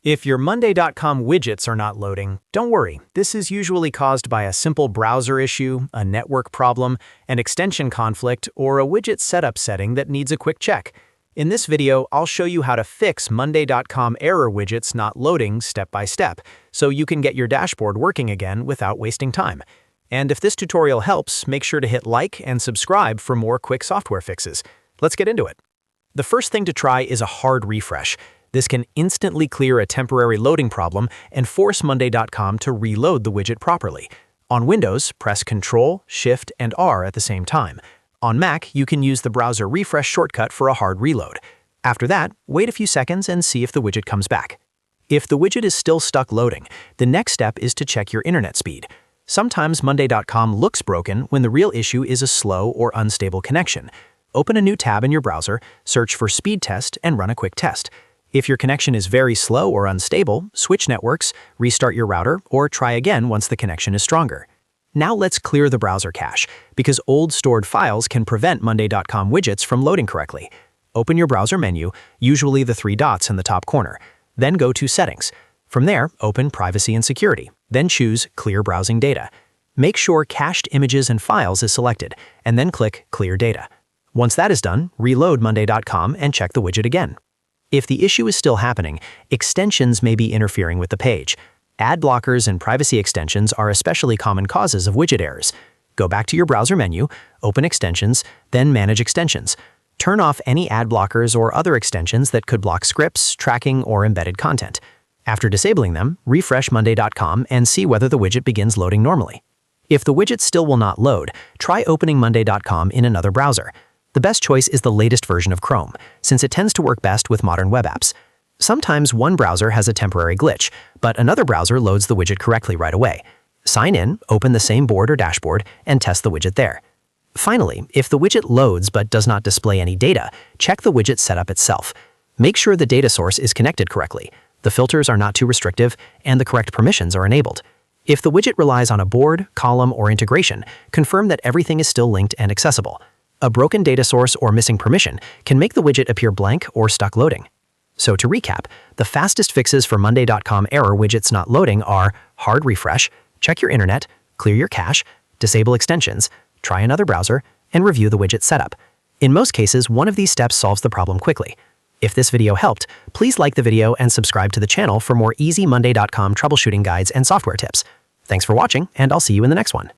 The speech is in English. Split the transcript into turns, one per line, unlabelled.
If your Monday.com widgets are not loading, don't worry. This is usually caused by a simple browser issue, a network problem, an extension conflict, or a widget setup setting that needs a quick check. In this video, I'll show you how to fix Monday.com error widgets not loading step by step, so you can get your dashboard working again without wasting time. And if this tutorial helps, make sure to hit like and subscribe for more quick software fixes. Let's get into it. The first thing to try is a hard refresh. This can instantly clear a temporary loading problem and force Monday.com to reload the widget properly. On Windows, press Ctrl, Shift, and R at the same time. On Mac, you can use the browser refresh shortcut for a hard reload. After that, wait a few seconds and see if the widget comes back. If the widget is still stuck loading, the next step is to check your internet speed. Sometimes Monday.com looks broken when the real issue is a slow or unstable connection. Open a new tab in your browser, search for Speed Test, and run a quick test. If your connection is very slow or unstable, switch networks, restart your router, or try again once the connection is stronger. Now let's clear the browser cache, because old stored files can prevent Monday.com widgets from loading correctly. Open your browser menu, usually the three dots in the top corner. Then go to Settings. From there, open Privacy and Security. Then choose Clear Browsing Data. Make sure Cached Images and Files is selected, and then click Clear Data. Once that is done, reload Monday.com and check the widget again. If the issue is still happening, extensions may be interfering with the page. Ad blockers and privacy extensions are especially common causes of widget errors. Go back to your browser menu, open Extensions, then Manage Extensions. Turn off any ad blockers or other extensions that could block scripts, tracking, or embedded content. After disabling them, refresh Monday.com and see whether the widget begins loading normally. If the widget still will not load, try opening Monday.com in another browser. The best choice is the latest version of Chrome, since it tends to work best with modern web apps. Sometimes one browser has a temporary glitch, but another browser loads the widget correctly right away. Sign in, open the same board or dashboard, and test the widget there. Finally, if the widget loads but does not display any data, check the widget setup itself. Make sure the data source is connected correctly, the filters are not too restrictive, and the correct permissions are enabled. If the widget relies on a board, column, or integration, confirm that everything is still linked and accessible. A broken data source or missing permission can make the widget appear blank or stuck loading. So to recap, the fastest fixes for Monday.com error widgets not loading are hard refresh, check your internet, clear your cache, disable extensions, try another browser, and review the widget setup. In most cases, one of these steps solves the problem quickly. If this video helped, please like the video and subscribe to the channel for more easy Monday.com troubleshooting guides and software tips. Thanks for watching, and I'll see you in the next one.